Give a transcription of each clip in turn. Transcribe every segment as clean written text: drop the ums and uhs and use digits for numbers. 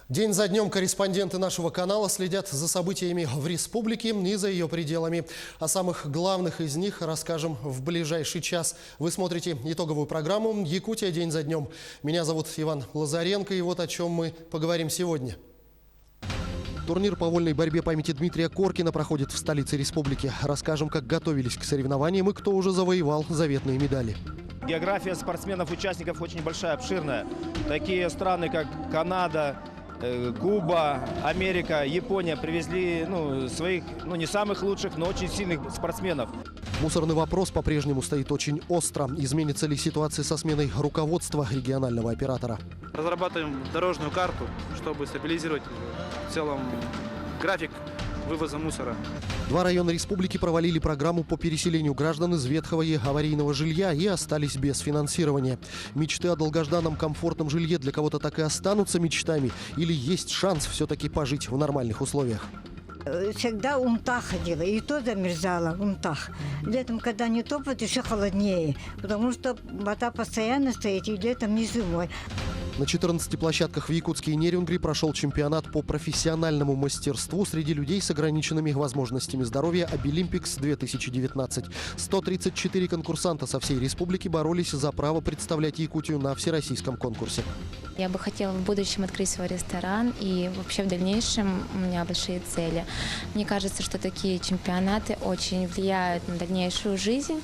День за днем корреспонденты нашего канала следят за событиями в республике и за ее пределами. О самых главных из них расскажем в ближайший час. Вы смотрите итоговую программу «Якутия. День за днем». Меня зовут Иван Лазаренко, и вот о чем мы поговорим сегодня. Турнир по вольной борьбе памяти Дмитрия Коркина проходит в столице республики. Расскажем, как готовились к соревнованиям и кто уже завоевал заветные медали. География спортсменов-участников очень большая, обширная. Такие страны, как Канада, Куба, Америка, Япония привезли своих, не самых лучших, но очень сильных спортсменов. Мусорный вопрос по-прежнему стоит очень остро. Изменится ли ситуация со сменой руководства регионального оператора? Разрабатываем дорожную карту, чтобы стабилизировать в целом график вывоза мусора. Два района республики провалили программу по переселению граждан из ветхого и аварийного жилья и остались без финансирования. Мечты о долгожданном комфортном жилье для кого-то так и останутся мечтами? Или есть шанс все-таки пожить в нормальных условиях? Всегда умта ходила, и то замерзала умтах. Летом, когда не топят, еще холоднее, потому что вода постоянно стоит и летом, и зимой. На 14 площадках в Якутске и Нерюнгри прошел чемпионат по профессиональному мастерству среди людей с ограниченными возможностями здоровья «Обилимпикс-2019». 134 конкурсанта со всей республики боролись за право представлять Якутию на всероссийском конкурсе. Я бы хотела в будущем открыть свой ресторан, и вообще в дальнейшем у меня большие цели. Мне кажется, что такие чемпионаты очень влияют на дальнейшую жизнь.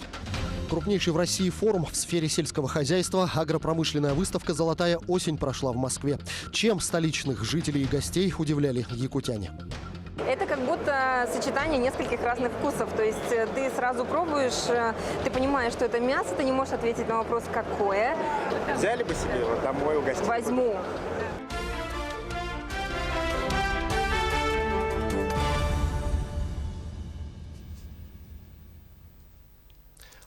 Крупнейший в России форум в сфере сельского хозяйства, агропромышленная выставка «Золотая осень» прошла в Москве. Чем столичных жителей и гостей удивляли якутяне? Это как будто сочетание нескольких разных вкусов. То есть ты сразу пробуешь, ты понимаешь, что это мясо, ты не можешь ответить на вопрос, какое. Взяли бы себе вот домой угостить? Возьму.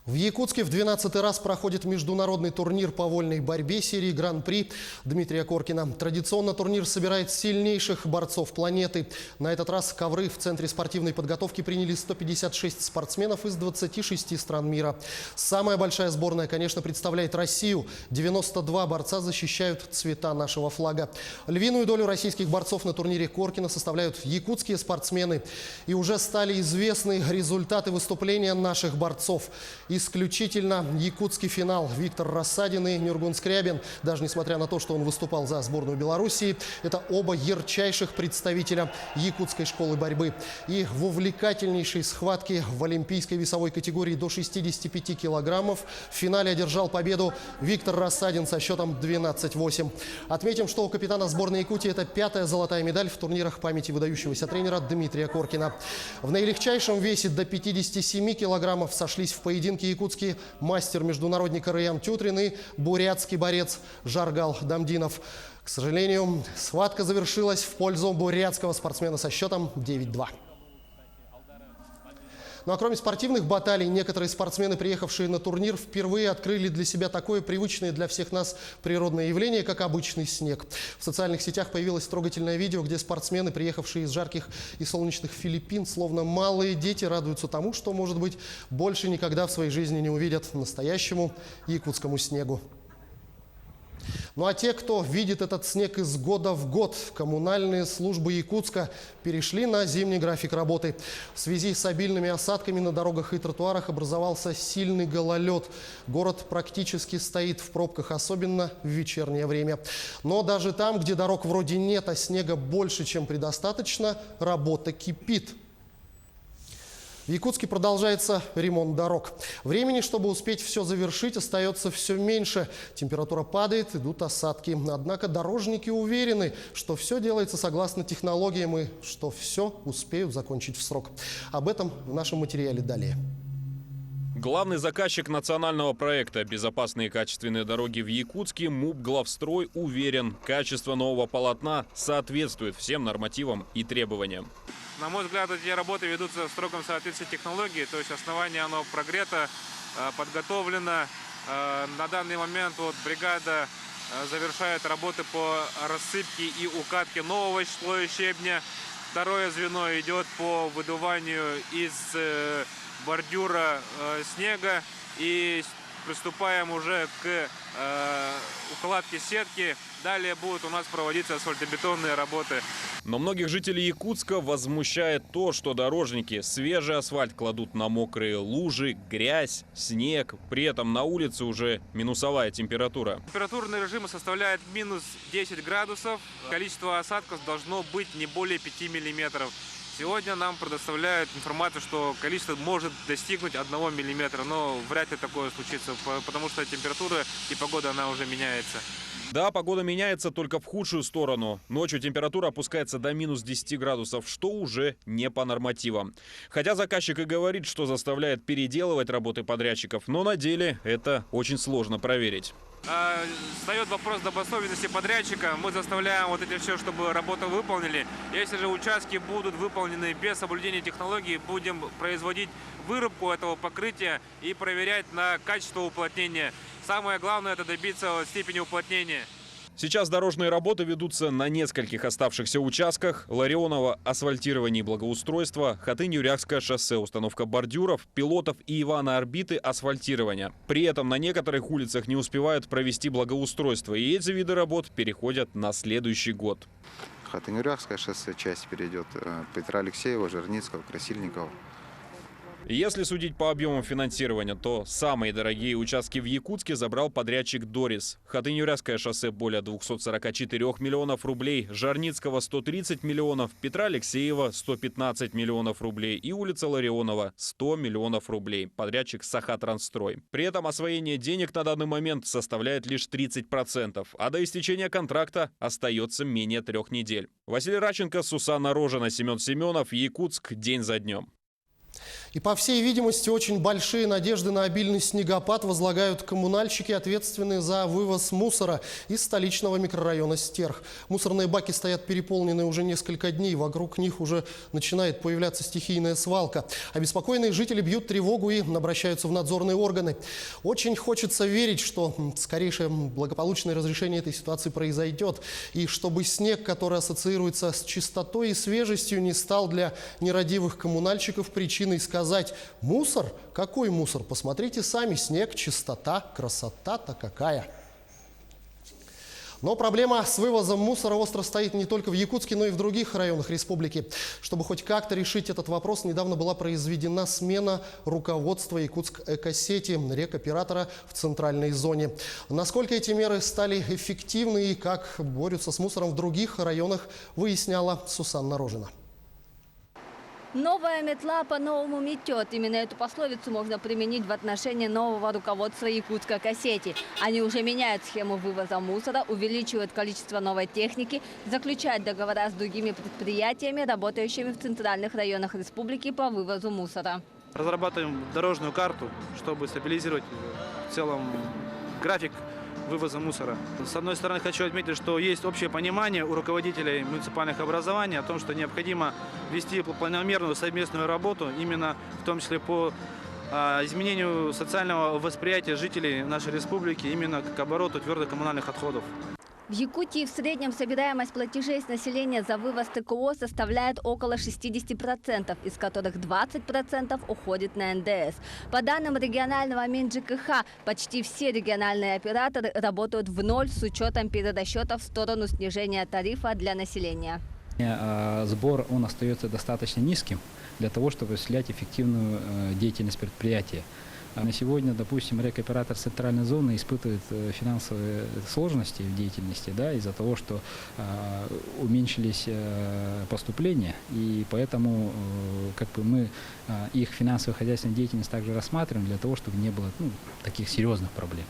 В Якутске в 12-й раз проходит международный турнир по вольной борьбе серии Гран-при Дмитрия Коркина. Традиционно турнир собирает сильнейших борцов планеты. На этот раз ковры в Центре спортивной подготовки приняли 156 спортсменов из 26 стран мира. Самая большая сборная, конечно, представляет Россию. 92 борца защищают цвета нашего флага. Львиную долю российских борцов на турнире Коркина составляют якутские спортсмены. И уже стали известны результаты выступления наших борцов. Исключительно якутский финал. Виктор Рассадин и Нюргун Скрябин, даже несмотря на то, что он выступал за сборную Белоруссии, это оба ярчайших представителя якутской школы борьбы. И в увлекательнейшей схватке в олимпийской весовой категории до 65 килограммов в финале одержал победу Виктор Рассадин со счетом 12-8. Отметим, что у капитана сборной Якутии это 5-я золотая медаль в турнирах памяти выдающегося тренера Дмитрия Коркина. В наилегчайшем весе до 57 килограммов сошлись в поединке якутский мастер-международник Раян Тютрин и бурятский борец Жаргал Дамдинов. К сожалению, схватка завершилась в пользу бурятского спортсмена со счетом 9-2. Ну а кроме спортивных баталий, некоторые спортсмены, приехавшие на турнир, впервые открыли для себя такое привычное для всех нас природное явление, как обычный снег. В социальных сетях появилось трогательное видео, где спортсмены, приехавшие из жарких и солнечных Филиппин, словно малые дети, радуются тому, что, может быть, больше никогда в своей жизни не увидят настоящему якутскому снегу. Ну а те, кто видит этот снег из года в год, коммунальные службы Якутска перешли на зимний график работы. В связи с обильными осадками на дорогах и тротуарах образовался сильный гололед. Город практически стоит в пробках, особенно в вечернее время. Но даже там, где дорог вроде нет, а снега больше, чем предостаточно, работа кипит. В Якутске продолжается ремонт дорог. Времени, чтобы успеть все завершить, остается все меньше. Температура падает, идут осадки. Однако дорожники уверены, что все делается согласно технологиям и что все успеют закончить в срок. Об этом в нашем материале далее. Главный заказчик национального проекта «Безопасные и качественные дороги» в Якутске МУП «Главстрой» уверен, качество нового полотна соответствует всем нормативам и требованиям. На мой взгляд, эти работы ведутся в строгом соответствии технологии, то есть основание оно прогрето, подготовлено. На данный момент бригада завершает работы по рассыпке и укатке нового слоя щебня. Второе звено идет по выдуванию из бордюра снега. И приступаем уже к укладке сетки. Далее будут у нас проводиться асфальтобетонные работы. Но многих жителей Якутска возмущает то, что дорожники свежий асфальт кладут на мокрые лужи, грязь, снег. При этом на улице уже минусовая температура. Температурный режим составляет минус 10 градусов. Количество осадков должно быть не более 5 миллиметров. Сегодня нам предоставляют информацию, что количество может достигнуть 1 миллиметра, но вряд ли такое случится, потому что температура и погода, она уже меняется. Да, погода меняется только в худшую сторону. Ночью температура опускается до минус 10 градусов, что уже не по нормативам. Хотя заказчик и говорит, что заставляет переделывать работы подрядчиков, но на деле это очень сложно проверить. Встает вопрос добросовестности подрядчика. Мы заставляем вот это все, чтобы работу выполнили. Если же участки будут выполнены без соблюдения технологий, будем производить вырубку этого покрытия и проверять на качество уплотнения. Самое главное — это добиться степени уплотнения. Сейчас дорожные работы ведутся на нескольких оставшихся участках. Ларионово — асфальтирование и благоустройство, Хатынь-Юрякское шоссе — установка бордюров, Пилотов и Ивана Орбиты — асфальтирование. При этом на некоторых улицах не успевают провести благоустройство, и эти виды работ переходят на следующий год. Хатынь-Юрякское шоссе часть перейдет Петра Алексеева, Жирницкого, Красильникова. Если судить по объемам финансирования, то самые дорогие участки в Якутске забрал подрядчик «Дорис». Хатынь-Юрякское шоссе более 244 миллионов рублей, Жарницкого 130 миллионов, Петра Алексеева 115 миллионов рублей и улица Ларионова 100 миллионов рублей. Подрядчик «Сахатрансстрой». При этом освоение денег на данный момент составляет лишь 30%, а до истечения контракта остается менее 3 недель. Василий Раченко, Сусанна Рожина, Семен Семенов, Якутск. День за днем. И, по всей видимости, очень большие надежды на обильный снегопад возлагают коммунальщики, ответственные за вывоз мусора из столичного микрорайона Стерх. Мусорные баки стоят переполненные уже несколько дней. Вокруг них уже начинает появляться стихийная свалка. Обеспокоенные жители бьют тревогу и обращаются в надзорные органы. Очень хочется верить, что скорейшее благополучное разрешение этой ситуации произойдет. И чтобы снег, который ассоциируется с чистотой и свежестью, не стал для нерадивых коммунальщиков причиной сказать: мусор? Какой мусор? Посмотрите сами. Снег, чистота, красота-то какая. Но проблема с вывозом мусора остро стоит не только в Якутске, но и в других районах республики. Чтобы хоть как-то решить этот вопрос, недавно была произведена смена руководства Якутск-Экосети, рекоператора в центральной зоне. Насколько эти меры стали эффективны и как борются с мусором в других районах, выясняла Сусанна Рожина. Новая метла по-новому метет. Именно эту пословицу можно применить в отношении нового руководства Якутск-Экосети. Они уже меняют схему вывоза мусора, увеличивают количество новой техники, заключают договора с другими предприятиями, работающими в центральных районах республики по вывозу мусора. Разрабатываем дорожную карту, чтобы стабилизировать в целом график вывоза мусора. С одной стороны, хочу отметить, что есть общее понимание у руководителей муниципальных образований о том, что необходимо вести планомерную совместную работу, именно в том числе по изменению социального восприятия жителей нашей республики именно к обороту твердых коммунальных отходов. В Якутии в среднем собираемость платежей с населения за вывоз ТКО составляет около 60%, из которых 20% уходит на НДС. По данным регионального МинЖКХ, почти все региональные операторы работают в ноль с учетом перерасчетов в сторону снижения тарифа для населения. Сбор он остается достаточно низким для того, чтобы осуществлять эффективную деятельность предприятия. На сегодня, допустим, рекоператор центральной зоны испытывает финансовые сложности в деятельности, да, из-за того, что уменьшились поступления, и поэтому мы их финансово-хозяйственную деятельность также рассматриваем для того, чтобы не было таких серьезных проблем.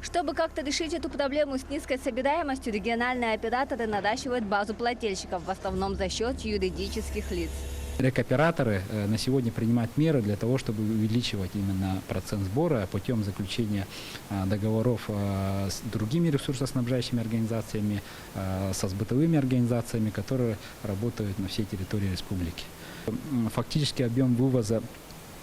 Чтобы как-то решить эту проблему с низкой собираемостью, региональные операторы наращивают базу плательщиков, в основном за счет юридических лиц. Рекоператоры на сегодня принимают меры для того, чтобы увеличивать именно процент сбора путем заключения договоров с другими ресурсоснабжающими организациями, со сбытовыми организациями, которые работают на всей территории республики. Фактически объем вывоза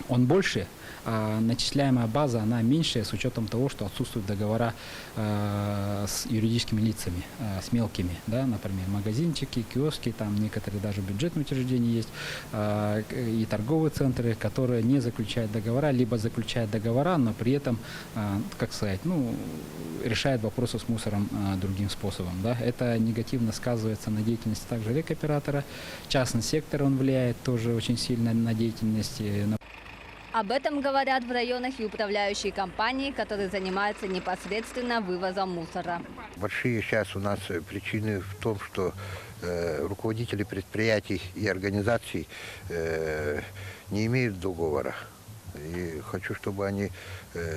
он больше, а начисляемая база, она меньше с учетом того, что отсутствуют договора с юридическими лицами, с мелкими, да, например, магазинчики, киоски, там некоторые даже бюджетные учреждения есть, и торговые центры, которые не заключают договора, либо заключают договора, но при этом, как сказать, ну, решают вопросы с мусором другим способом. Да. Это негативно сказывается на деятельности также рекоператора. Частный сектор, он влияет тоже очень сильно на деятельность. Об этом говорят в районах и управляющие компании, которые занимаются непосредственно вывозом мусора. Большие сейчас у нас причины в том, что руководители предприятий и организаций не имеют договора. И хочу, чтобы они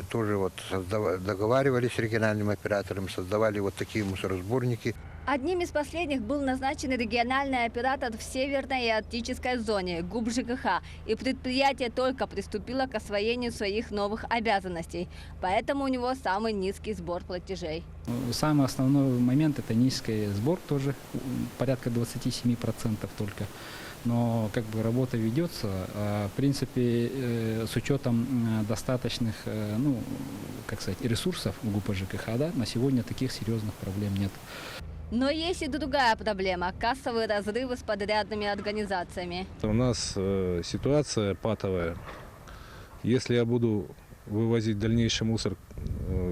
тоже вот договаривались с региональным оператором, создавали вот такие мусоросборники. Одним из последних был назначен региональный оператор в Северной и Арктической зоне ГУП ЖКХ, и предприятие только приступило к освоению своих новых обязанностей, поэтому у него самый низкий сбор платежей. Самый основной момент – это низкий сбор, тоже порядка 27% только. Но как бы работа ведется, в принципе, с учетом достаточных, ну, как сказать, ресурсов у ГУП ЖКХ, да, на сегодня таких серьезных проблем нет. Но есть и другая проблема – кассовые разрывы с подрядными организациями. У нас ситуация патовая. Если я буду вывозить дальнейший мусор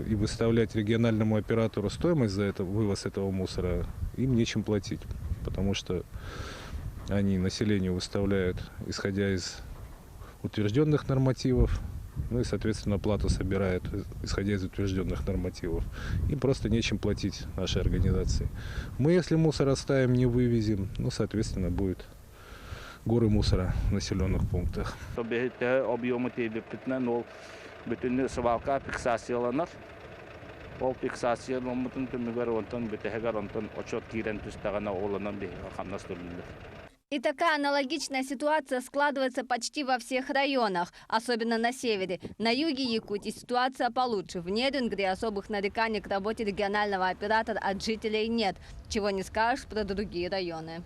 и выставлять региональному оператору стоимость за вывоз этого мусора, им нечем платить, потому что они населению выставляют, исходя из утвержденных нормативов, ну и, соответственно, плату собирают, исходя из утвержденных нормативов. Им просто нечем платить нашей организации. Мы, если мусор оставим, не вывезем, ну, соответственно, будет горы мусора в населенных пунктах. И такая аналогичная ситуация складывается почти во всех районах, особенно на севере. На юге Якутии ситуация получше. В Нерюнгри особых нареканий к работе регионального оператора от жителей нет, чего не скажешь про другие районы.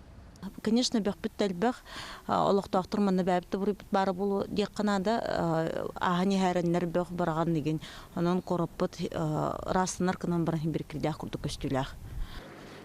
Конечно, бәхбеттәлбәх Аллаһтахтырманны бәбте бурып бары булу дикканада ахани хареннәр бәх барган диген. Анан кораппат раснар кынан баран биркирдә курдык көстүләх.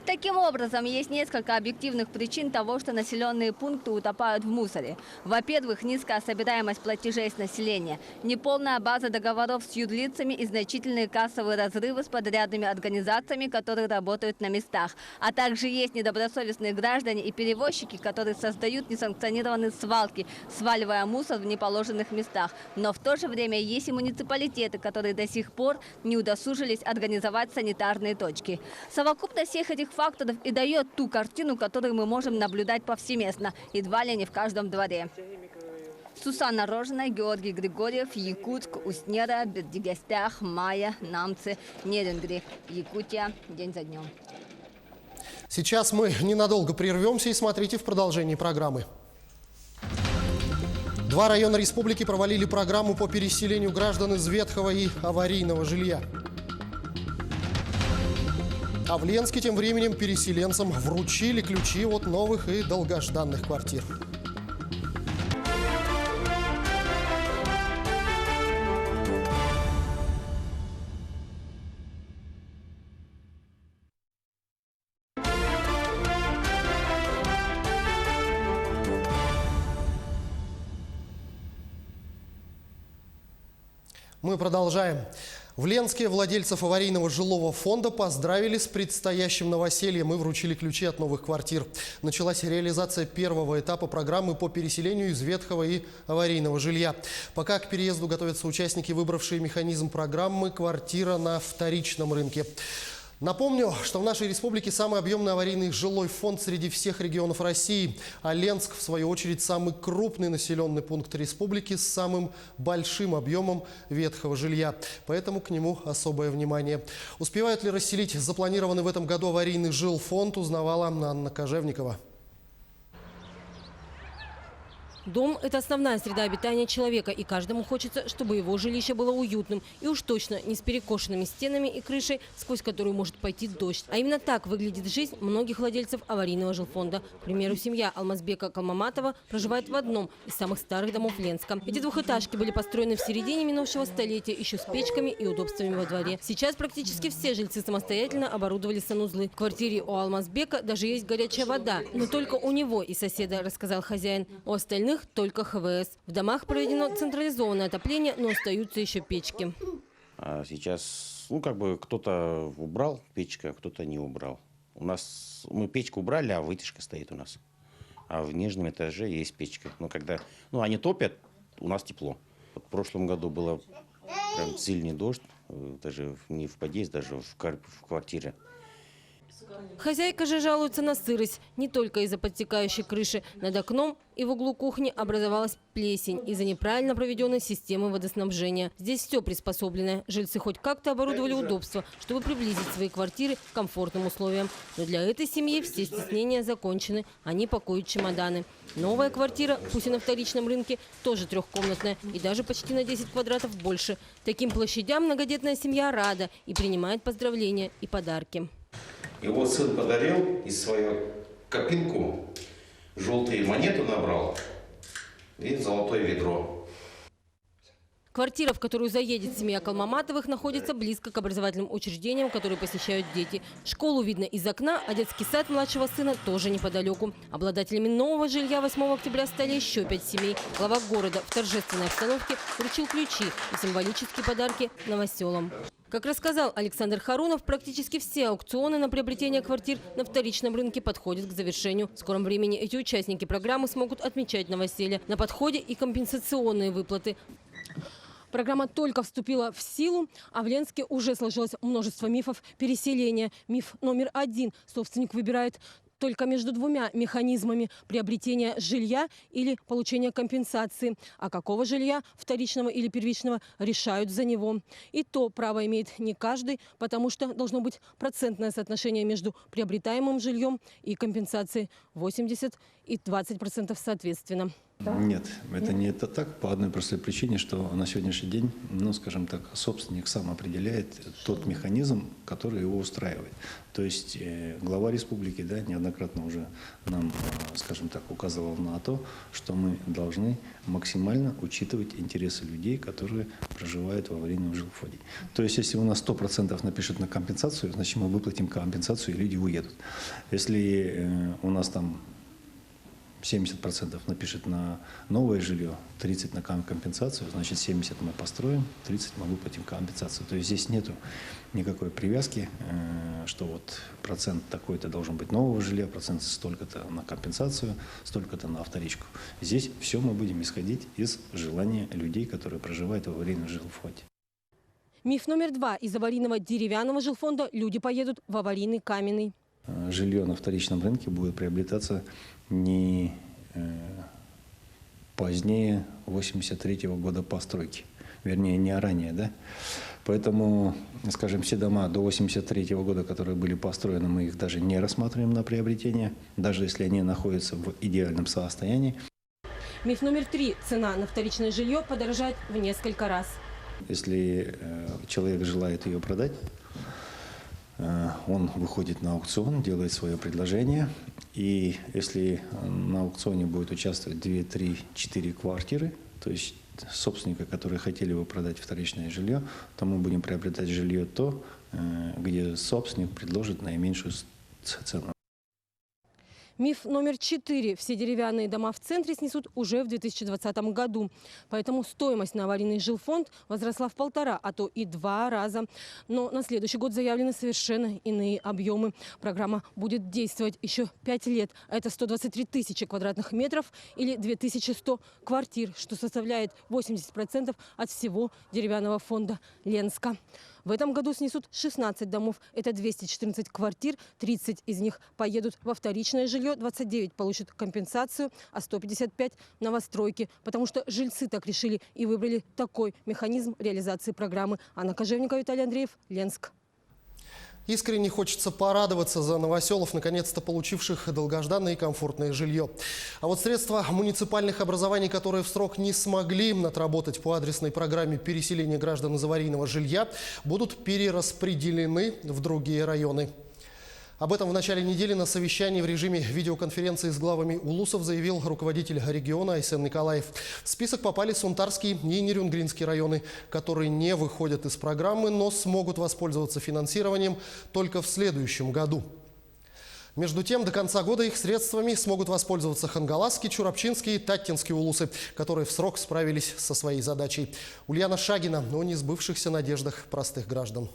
Таким образом, есть несколько объективных причин того, что населенные пункты утопают в мусоре. Во-первых, низкая собираемость платежей с населения, неполная база договоров с юрлицами и значительные кассовые разрывы с подрядными организациями, которые работают на местах. А также есть недобросовестные граждане и перевозчики, которые создают несанкционированные свалки, сваливая мусор в неположенных местах. Но в то же время есть и муниципалитеты, которые до сих пор не удосужились организовать санитарные точки. Совокупность всех этих факторов и дает ту картину, которую мы можем наблюдать повсеместно, едва ли не в каждом дворе. Сусанна Рожина, Георгий Григорьев, Якутск, Уснера, Бердигастях, Майя, Намцы, Нерюнгри, Якутия, день за днем. Сейчас мы ненадолго прервемся и смотрите в продолжении программы. 2 района республики провалили программу по переселению граждан из ветхого и аварийного жилья. А в Ленске тем временем переселенцам вручили ключи от новых и долгожданных квартир. Мы продолжаем. В Ленске владельцев аварийного жилого фонда поздравили с предстоящим новосельем и вручили ключи от новых квартир. Началась реализация первого этапа программы по переселению из ветхого и аварийного жилья. Пока к переезду готовятся участники, выбравшие механизм программы «Квартира на вторичном рынке». Напомню, что в нашей республике самый объемный аварийный жилой фонд среди всех регионов России. А Ленск, в свою очередь, самый крупный населенный пункт республики с самым большим объемом ветхого жилья. Поэтому к нему особое внимание. Успевают ли расселить запланированный в этом году аварийный жилфонд, узнавала Анна Кожевникова. Дом – это основная среда обитания человека, и каждому хочется, чтобы его жилище было уютным и уж точно не с перекошенными стенами и крышей, сквозь которую может пойти дождь. А именно так выглядит жизнь многих владельцев аварийного жилфонда. К примеру, семья Алмазбека Калмаматова проживает в одном из самых старых домов Ленска. Эти двухэтажки были построены в середине минувшего столетия, еще с печками и удобствами во дворе. Сейчас практически все жильцы самостоятельно оборудовали санузлы. В квартире у Алмазбека даже есть горячая вода, но только у него и соседа, рассказал хозяин. У остальных только ХВС. В домах проведено централизованное отопление, но остаются еще печки. А сейчас, кто-то убрал печка, кто-то не убрал. У нас мы печку убрали, а вытяжка стоит у нас. А в нижнем этаже есть печка. Но когда они топят, у нас тепло. В прошлом году было прям сильный дождь, даже не в подъезде, даже в квартире. Хозяйка же жалуется на сырость. Не только из-за подтекающей крыши. Над окном и в углу кухни образовалась плесень из-за неправильно проведенной системы водоснабжения. Здесь все приспособлено. Жильцы хоть как-то оборудовали удобства, чтобы приблизить свои квартиры к комфортным условиям. Но для этой семьи все стеснения закончены. Они пакуют чемоданы. Новая квартира, пусть и на вторичном рынке, тоже трехкомнатная и даже почти на 10 квадратов больше. Таким площадям многодетная семья рада и принимает поздравления и подарки. Его сын подарил из свою копилку, желтую монету набрал и золотое ведро. Квартира, в которую заедет семья Калмаматовых, находится близко к образовательным учреждениям, которые посещают дети. Школу видно из окна, а детский сад младшего сына тоже неподалеку. Обладателями нового жилья 8 октября стали еще 5 семей. Глава города в торжественной обстановке вручил ключи и символические подарки новоселам. Как рассказал Александр Харунов, практически все аукционы на приобретение квартир на вторичном рынке подходят к завершению. В скором времени эти участники программы смогут отмечать новоселье. На подходе и компенсационные выплаты. Программа только вступила в силу, а в Ленске уже сложилось множество мифов переселения. Миф номер 1. Собственник выбирает только между двумя механизмами – приобретения жилья или получения компенсации. А какого жилья, вторичного или первичного, решают за него. И то право имеет не каждый, потому что должно быть процентное соотношение между приобретаемым жильем и компенсацией – 80% и 20% соответственно. Нет, это не так по одной простой причине, что на сегодняшний день, собственник сам определяет тот механизм, который его устраивает. То есть глава республики неоднократно уже нам, указывал на то, что мы должны максимально учитывать интересы людей, которые проживают в аварийном жилфонде. То есть если у нас 100% напишут на компенсацию, значит мы выплатим компенсацию и люди уедут. Если у нас 70% напишет на новое жилье, 30% на компенсацию, значит 70% мы построим, 30% мы выплатим компенсацию. То есть здесь нету никакой привязки, что процент такой-то должен быть нового жилья, процент столько-то на компенсацию, столько-то на вторичку. Здесь все мы будем исходить из желания людей, которые проживают в аварийном жилфонде. Миф номер 2. Из аварийного деревянного жилфонда люди поедут в аварийный каменный. Жилье на вторичном рынке будет приобретаться не позднее 1983 года постройки, вернее, не ранее, Поэтому, все дома до 1983 года, которые были построены, мы их даже не рассматриваем на приобретение, даже если они находятся в идеальном состоянии. Миф номер 3. Цена на вторичное жилье подорожает в несколько раз. Если человек желает ее продать, он выходит на аукцион, делает свое предложение. И если на аукционе будет участвовать 2, 3, 4 квартиры, то есть собственника, которые хотели бы продать вторичное жилье, то мы будем приобретать жилье то, где собственник предложит наименьшую цену. Миф номер 4. Все деревянные дома в центре снесут уже в 2020 году. Поэтому стоимость на аварийный жилфонд возросла в 1,5, а то и 2 раза. Но на следующий год заявлены совершенно иные объемы. Программа будет действовать еще 5 лет. Это 123 тысячи квадратных метров или 2100 квартир, что составляет 80% от всего деревянного фонда Ленска. В этом году снесут 16 домов. Это 214 квартир, 30 из них поедут во вторичное жилье, 29 получат компенсацию, а 155 – новостройки. Потому что жильцы так решили и выбрали такой механизм реализации программы. Анна Кожевникова, Виталий Андреев, Ленск. Искренне хочется порадоваться за новоселов, наконец-то получивших долгожданное и комфортное жилье. А вот средства муниципальных образований, которые в срок не смогли отработать по адресной программе переселения граждан из аварийного жилья, будут перераспределены в другие районы. Об этом в начале недели на совещании в режиме видеоконференции с главами улусов заявил руководитель региона Айсен Николаев. В список попали Сунтарский и Нерюнгринский районы, которые не выходят из программы, но смогут воспользоваться финансированием только в следующем году. Между тем, до конца года их средствами смогут воспользоваться Хангаласский, Чурапчинский и Таттинский улусы, которые в срок справились со своей задачей. Ульяна Шагина о несбывшихся надеждах простых граждан.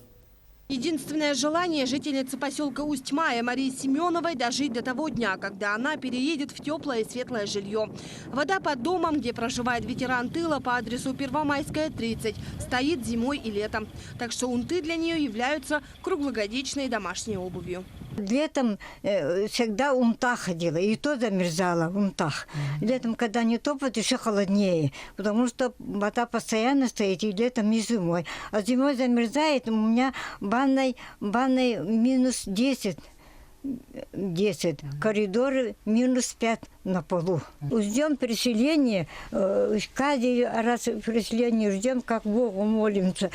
Единственное желание жительницы поселка Усть-Мая Марии Семеновой – дожить до того дня, когда она переедет в теплое и светлое жилье. Вода под домом, где проживает ветеран тыла по адресу Первомайская, 30, стоит зимой и летом. Так что унты для нее являются круглогодичной домашней обувью. Летом всегда унта ходила, и то замерзала в унтах. Летом, когда не топят, еще холоднее, потому что вода постоянно стоит и летом, и зимой. А зимой замерзает, у меня ванной минус 10, коридоры минус 5 на полу. Ждем переселения, каждый раз переселение ждем, как Богу молимся.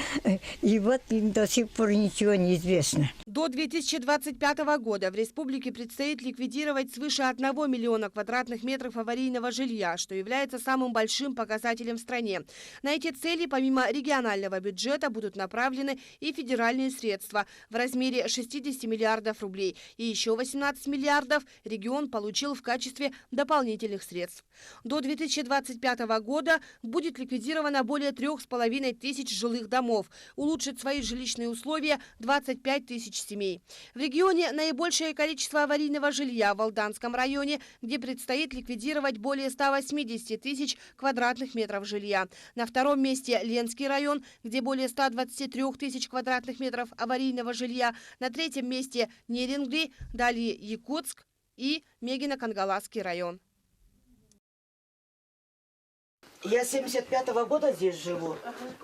И вот до сих пор ничего не известно. До 2025 года в республике предстоит ликвидировать свыше 1 миллиона квадратных метров аварийного жилья, что является самым большим показателем в стране. На эти цели помимо регионального бюджета будут направлены и федеральные средства в размере 60 миллиардов рублей. И еще 18 миллиардов регион получил в качестве дополнительных средств. До 2025 года будет ликвидировано более 3500 жилых домов. Улучшит свои жилищные условия 25 тысяч семей. В регионе наибольшее количество аварийного жилья в Алданском районе, где предстоит ликвидировать более 180 тысяч квадратных метров жилья. На втором месте Ленский район, где более 123 тысяч квадратных метров аварийного жилья. На третьем месте Нерюнгри, далее Якутск и Мегино-Кангаласский район. Я с 75-го года здесь живу.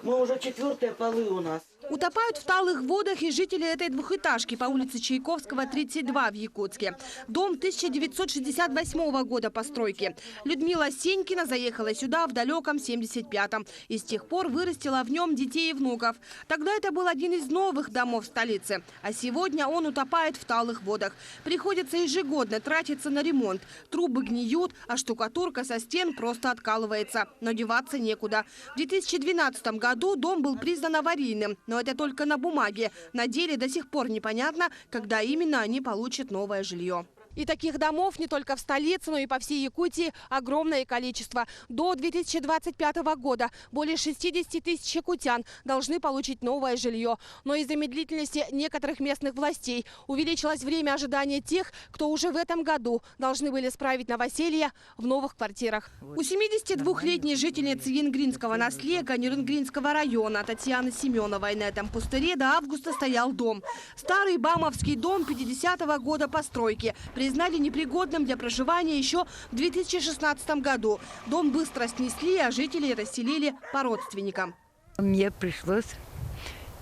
Мы уже 4-е полы у нас. Утопают в талых водах и жители этой двухэтажки по улице Чайковского, 32 в Якутске. Дом 1968 года постройки. Людмила Сенькина заехала сюда в далеком 75-м и с тех пор вырастила в нем детей и внуков. Тогда это был один из новых домов столицы, а сегодня он утопает в талых водах. Приходится ежегодно тратиться на ремонт. Трубы гниют, а штукатурка со стен просто откалывается. Но деваться некуда. В 2012 году дом был признан аварийным. Но это только на бумаге. На деле до сих пор непонятно, когда именно они получат новое жилье. И таких домов не только в столице, но и по всей Якутии огромное количество. До 2025 года более 60 тысяч якутян должны получить новое жилье. Но из-за медлительности некоторых местных властей увеличилось время ожидания тех, кто уже в этом году должны были справить новоселье в новых квартирах. У 72-летней жительницы Янгринского наследия Нерюнгринского района Татьяны Семеновой на этом пустыре до августа стоял дом. Старый бамовский дом 50-го года постройки признали непригодным для проживания еще в 2016 году. Дом быстро снесли, а жители расселили по родственникам. Мне пришлось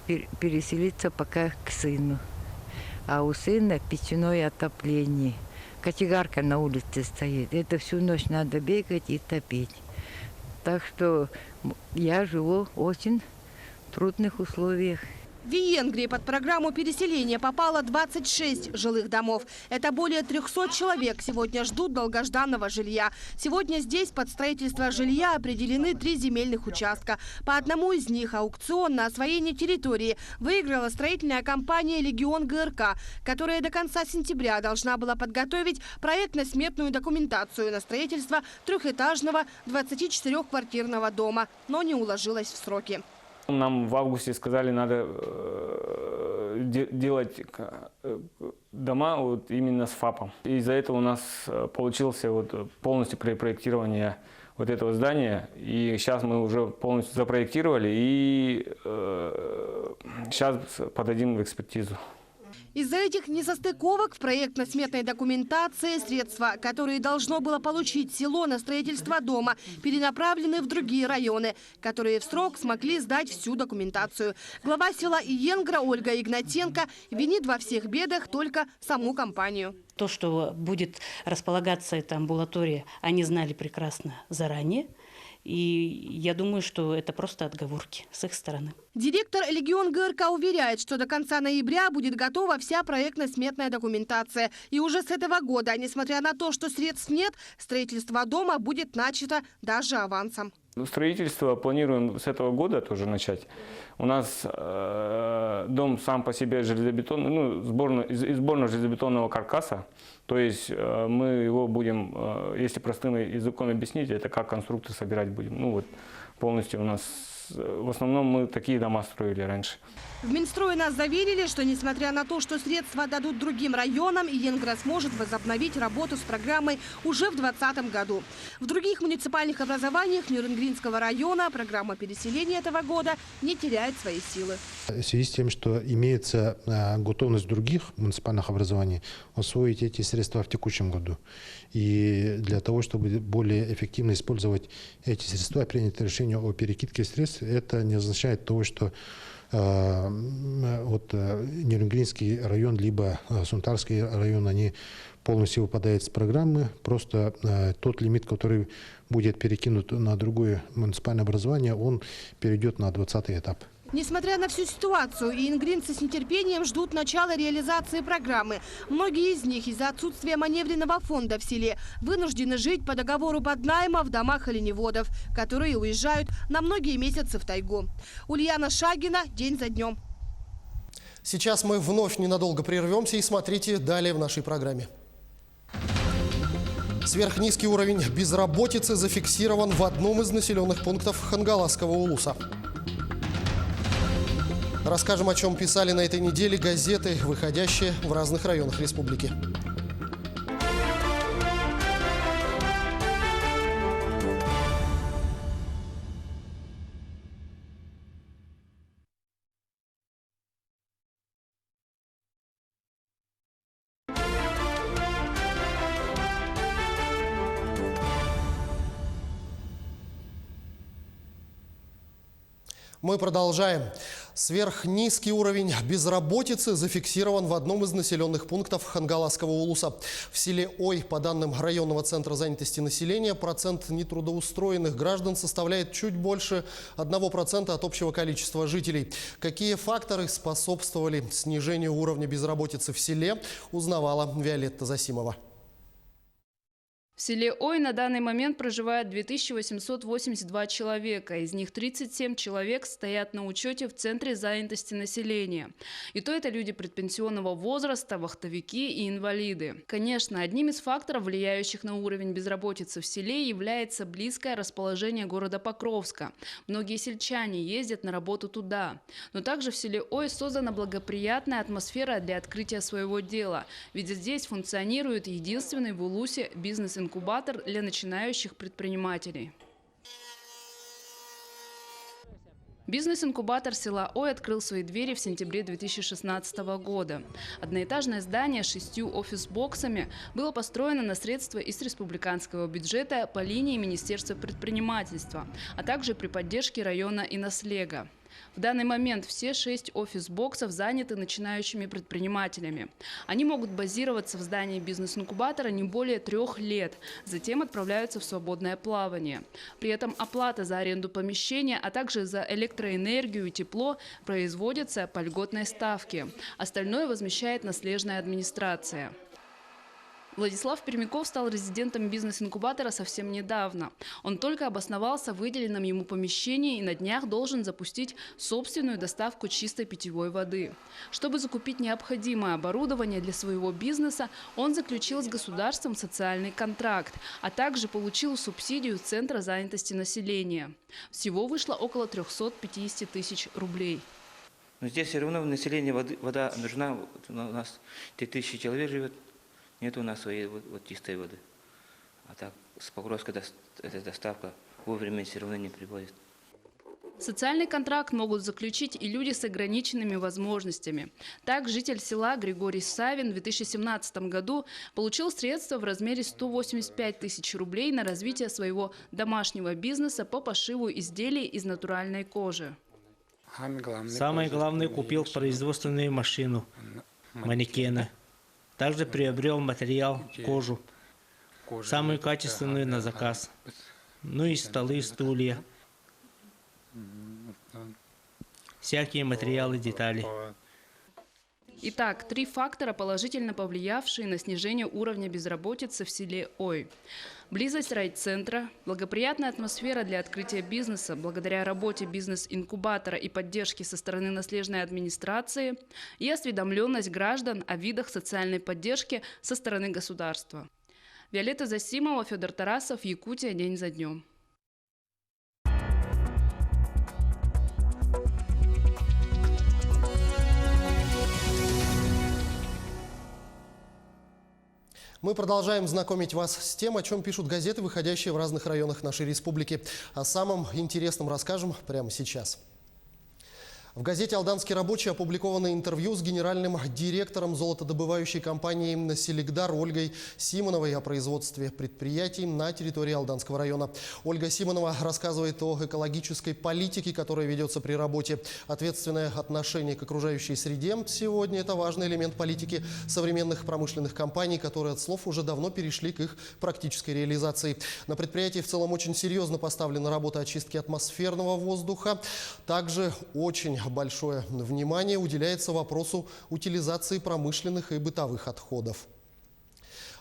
переселиться пока к сыну. А у сына печное отопление. Кочегарка на улице стоит. Это всю ночь надо бегать и топить. Так что я живу в очень трудных условиях. В Венгрии под программу переселения попало 26 жилых домов. Это более 300 человек сегодня ждут долгожданного жилья. Сегодня здесь под строительство жилья определены 3 земельных участка. По одному из них аукцион на освоение территории выиграла строительная компания «Легион ГРК», которая до конца сентября должна была подготовить проектно-сметную документацию на строительство трехэтажного 24-квартирного дома, но не уложилась в сроки. Нам в августе сказали, надо делать дома вот именно с ФАПом. Из-за этого у нас получился вот полностью проектирование вот этого здания. И сейчас мы уже полностью запроектировали и сейчас подадим в экспертизу. Из-за этих несостыковок в проектно-сметной документации средства, которые должно было получить село на строительство дома, перенаправлены в другие районы, которые в срок смогли сдать всю документацию. Глава села Иенгра Ольга Игнатенко винит во всех бедах только саму компанию. То, что будет располагаться эта амбулатория, они знали прекрасно заранее. И я думаю, что это просто отговорки с их стороны. Директор «Легион ГРК» уверяет, что до конца ноября будет готова вся проектно-сметная документация. И уже с этого года, несмотря на то, что средств нет, строительство дома будет начато даже авансом. Строительство планируем с этого года тоже начать. У нас дом сам по себе железобетонный, из сборного железобетонного каркаса. То есть мы его будем, если простым языком объяснить, это как конструкторы собирать будем. Полностью у нас, в основном мы такие дома строили раньше. В Минстрое нас заверили, что несмотря на то, что средства дадут другим районам, Иенгра сможет возобновить работу с программой уже в 2020 году. В других муниципальных образованиях Нюрнгринского района программа переселения этого года не теряет свои силы. В связи с тем, что имеется готовность других муниципальных образований освоить эти средства в текущем году. И для того, чтобы более эффективно использовать эти средства, принято решение о перекидке средств. Это не означает того, что Нюрнгринский район либо Сунтарский район, они полностью выпадают с программы. Просто тот лимит, который будет перекинут на другое муниципальное образование, он перейдет на 20-й этап. Несмотря на всю ситуацию, иенгринцы с нетерпением ждут начала реализации программы. Многие из них из-за отсутствия маневренного фонда в селе вынуждены жить по договору поднайма в домах оленеводов, которые уезжают на многие месяцы в тайгу. Ульяна Шагина, день за днем. Сейчас мы вновь ненадолго прервемся и смотрите далее в нашей программе. Сверхнизкий уровень безработицы зафиксирован в одном из населенных пунктов Хангаласского улуса. Расскажем, о чем писали на этой неделе газеты, выходящие в разных районах республики. Мы продолжаем. Сверхнизкий уровень безработицы зафиксирован в одном из населенных пунктов Хангаласского улуса. В селе Ой, по данным районного центра занятости населения, процент нетрудоустроенных граждан составляет чуть больше 1% от общего количества жителей. Какие факторы способствовали снижению уровня безработицы в селе, узнавала Виолетта Засимова. В селе Ой на данный момент проживает 2882 человека. Из них 37 человек стоят на учете в Центре занятости населения. И то это люди предпенсионного возраста, вахтовики и инвалиды. Конечно, одним из факторов, влияющих на уровень безработицы в селе, является близкое расположение города Покровска. Многие сельчане ездят на работу туда. Но также в селе Ой создана благоприятная атмосфера для открытия своего дела. Ведь здесь функционирует единственный в Улусе бизнес-инкубатор для начинающих предпринимателей. Бизнес-инкубатор села Ой открыл свои двери в сентябре 2016 года. Одноэтажное здание с 6 офис-боксами было построено на средства из республиканского бюджета по линии Министерства предпринимательства, а также при поддержке района Инослега. В данный момент все 6 офис-боксов заняты начинающими предпринимателями. Они могут базироваться в здании бизнес-инкубатора не более 3 лет, затем отправляются в свободное плавание. При этом оплата за аренду помещения, а также за электроэнергию и тепло производится по льготной ставке. Остальное возмещает наследная администрация. Владислав Пермяков стал резидентом бизнес-инкубатора совсем недавно. Он только обосновался в выделенном ему помещении и на днях должен запустить собственную доставку чистой питьевой воды. Чтобы закупить необходимое оборудование для своего бизнеса, он заключил с государством социальный контракт, а также получил субсидию Центра занятости населения. Всего вышло около 350 тысяч рублей. Но здесь все равно в населении вода нужна. У нас 3000 человек живет. Нет у нас своей чистой воды. А так с Покровска эта доставка вовремя все равно не приводит. Социальный контракт могут заключить и люди с ограниченными возможностями. Так, житель села Григорий Савин в 2017 году получил средства в размере 185 тысяч рублей на развитие своего домашнего бизнеса по пошиву изделий из натуральной кожи. Самое главное, купил производственную машину, манекены. Также приобрел материал, кожу, самую качественную на заказ. Ну и столы, стулья. Всякие материалы, детали. Итак, 3 фактора, положительно повлиявшие на снижение уровня безработицы в селе Ой. Близость райцентра, благоприятная атмосфера для открытия бизнеса благодаря работе бизнес-инкубатора и поддержке со стороны наследной администрации и осведомленность граждан о видах социальной поддержки со стороны государства. Виолетта Засимова, Федор Тарасов, Якутия. День за днем. Мы продолжаем знакомить вас с тем, о чем пишут газеты, выходящие в разных районах нашей республики. О самом интересном расскажем прямо сейчас. В газете «Алданский рабочий» опубликовано интервью с генеральным директором золотодобывающей компании «Селигдар» Ольгой Симоновой о производстве предприятий на территории Алданского района. Ольга Симонова рассказывает о экологической политике, которая ведется при работе. Ответственное отношение к окружающей среде сегодня – это важный элемент политики современных промышленных компаний, которые от слов уже давно перешли к их практической реализации. На предприятии в целом очень серьезно поставлена работа очистки атмосферного воздуха. Также очень большое внимание уделяется вопросу утилизации промышленных и бытовых отходов.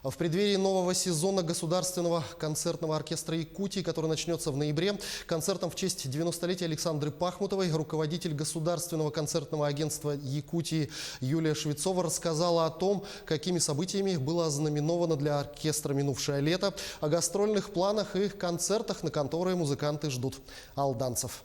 В преддверии нового сезона Государственного концертного оркестра Якутии, который начнется в ноябре, концертом в честь 90-летия Александры Пахмутовой руководитель Государственного концертного агентства Якутии Юлия Швецова рассказала о том, какими событиями было ознаменовано для оркестра минувшее лето, о гастрольных планах и концертах, на которые музыканты ждут алданцев.